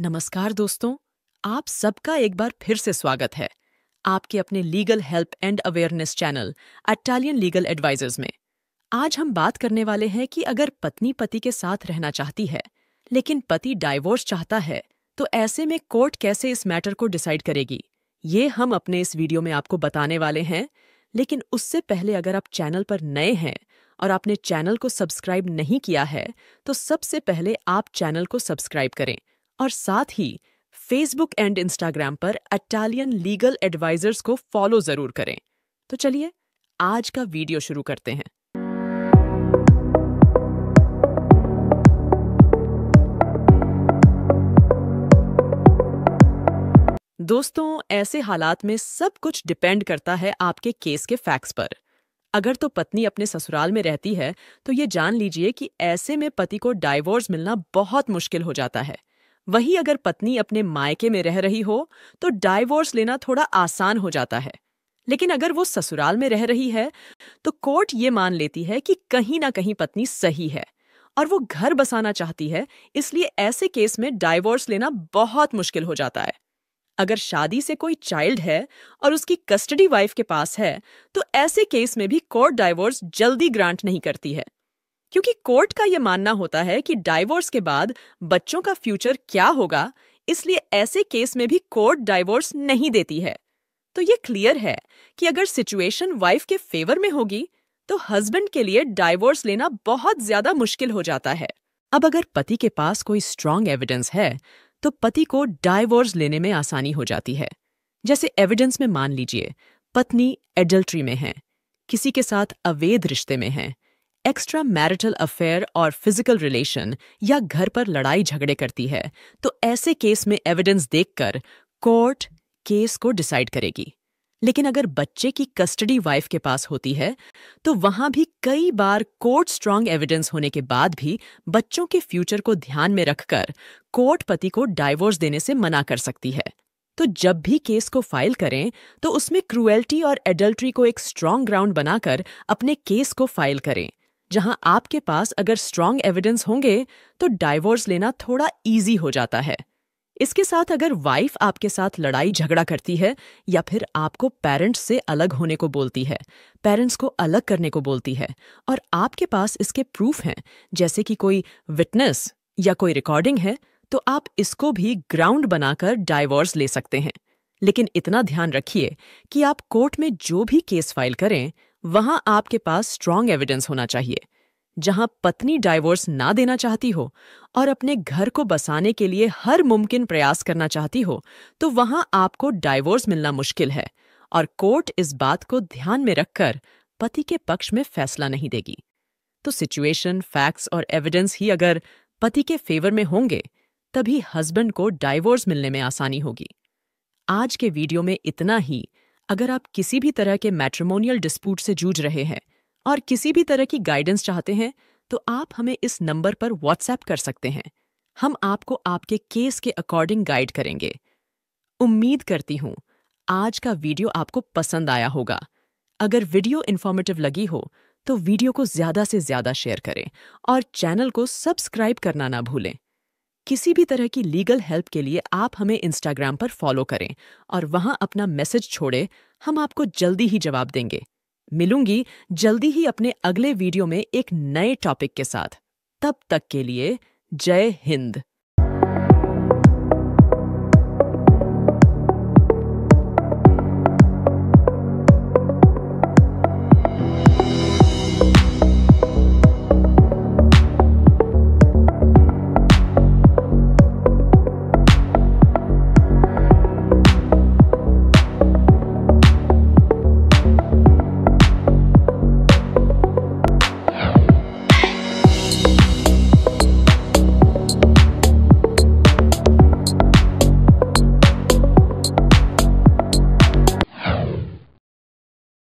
नमस्कार दोस्तों, आप सबका एक बार फिर से स्वागत है आपके अपने legal help and awareness channel Italian legal advisors में। आज हम बात करने वाले हैं कि अगर पत्नी पति के साथ रहना चाहती है लेकिन पति डाइवोर्स चाहता है तो ऐसे में कोर्ट कैसे इस मैटर को डिसाइड करेगी, ये हम अपने इस वीडियो में आपको बताने वाले हैं। लेकिन उससे पहले अगर आप चैनल पर नए हैं और आपने चैनल को सब्सक्राइब नहीं किया है तो सबसे पहले आप चैनल को सब्सक्राइब करें और साथ ही फेसबुक एंड इंस्टाग्राम पर इटालियन लीगल एडवाइजर्स को फॉलो जरूर करें। तो चलिए आज का वीडियो शुरू करते हैं। दोस्तों, ऐसे हालात में सब कुछ डिपेंड करता है आपके केस के फैक्ट्स पर। अगर तो पत्नी अपने ससुराल में रहती है तो ये जान लीजिए कि ऐसे में पति को डाइवोर्स मिलना बहुत मुश्किल हो जाता है। वहीं अगर पत्नी अपने मायके में रह रही हो तो डाइवोर्स लेना थोड़ा आसान हो जाता है। लेकिन अगर वो ससुराल में रह रही है तो कोर्ट ये मान लेती है कि कहीं ना कहीं पत्नी सही है और वो घर बसाना चाहती है, इसलिए ऐसे केस में डाइवोर्स लेना बहुत मुश्किल हो जाता है। अगर शादी से कोई चाइल्ड है और उसकी कस्टडी वाइफ के पास है तो ऐसे केस में भी कोर्ट डाइवोर्स जल्दी ग्रांट नहीं करती है, क्योंकि कोर्ट का यह मानना होता है कि डाइवोर्स के बाद बच्चों का फ्यूचर क्या होगा, इसलिए ऐसे केस में भी कोर्ट डाइवोर्स नहीं देती है। तो ये क्लियर है कि अगर सिचुएशन वाइफ के फेवर में होगी तो हस्बैंड के लिए डाइवोर्स लेना बहुत ज्यादा मुश्किल हो जाता है। अब अगर पति के पास कोई स्ट्रांग एविडेंस है तो पति को डाइवोर्स लेने में आसानी हो जाती है। जैसे एविडेंस में मान लीजिए पत्नी एडल्ट्री में है, किसी के साथ अवैध रिश्ते में है, एक्स्ट्रा मैरिटल अफेयर और फिजिकल रिलेशन या घर पर लड़ाई झगड़े करती है, तो ऐसे केस में एविडेंस देखकर कोर्ट केस को डिसाइड करेगी। लेकिन अगर बच्चे की कस्टडी वाइफ के पास होती है तो वहां भी कई बार कोर्ट स्ट्रांग एविडेंस होने के बाद भी बच्चों के फ्यूचर को ध्यान में रखकर कोर्ट पति को डाइवोर्स देने से मना कर सकती है। तो जब भी केस को फाइल करें तो उसमें क्रूएल्टी और एडल्ट्री को एक स्ट्रांग ग्राउंड बनाकर अपने केस को फाइल करें। जहां आपके पास अगर स्ट्रांग एविडेंस होंगे तो डाइवोर्स लेना थोड़ा इजी हो जाता है। इसके साथ अगर वाइफ आपके साथ लड़ाई झगड़ा करती है या फिर आपको पेरेंट्स से अलग होने को बोलती है, पेरेंट्स को अलग करने को बोलती है और आपके पास इसके प्रूफ हैं, जैसे कि कोई विटनेस या कोई रिकॉर्डिंग है, तो आप इसको भी ग्राउंड बनाकर डाइवोर्स ले सकते हैं। लेकिन इतना ध्यान रखिए कि आप कोर्ट में जो भी केस फाइल करें वहां आपके पास स्ट्रांग एविडेंस होना चाहिए। जहां पत्नी डाइवोर्स ना देना चाहती हो और अपने घर को बसाने के लिए हर मुमकिन प्रयास करना चाहती हो तो वहां आपको डाइवोर्स मिलना मुश्किल है और कोर्ट इस बात को ध्यान में रखकर पति के पक्ष में फैसला नहीं देगी। तो सिचुएशन, फैक्ट्स और एविडेंस ही अगर पति के फेवर में होंगे तभी हस्बैंड को डाइवोर्स मिलने में आसानी होगी। आज के वीडियो में इतना ही। अगर आप किसी भी तरह के मैट्रिमोनियल डिस्प्यूट से जूझ रहे हैं और किसी भी तरह की गाइडेंस चाहते हैं तो आप हमें इस नंबर पर व्हाट्सएप कर सकते हैं। हम आपको आपके केस के अकॉर्डिंग गाइड करेंगे। उम्मीद करती हूँ आज का वीडियो आपको पसंद आया होगा। अगर वीडियो इन्फॉर्मेटिव लगी हो तो वीडियो को ज्यादा से ज्यादा शेयर करें और चैनल को सब्सक्राइब करना ना भूलें। किसी भी तरह की लीगल हेल्प के लिए आप हमें इंस्टाग्राम पर फॉलो करें और वहां अपना मैसेज छोड़ें, हम आपको जल्दी ही जवाब देंगे। मिलूंगी जल्दी ही अपने अगले वीडियो में एक नए टॉपिक के साथ। तब तक के लिए जय हिंद।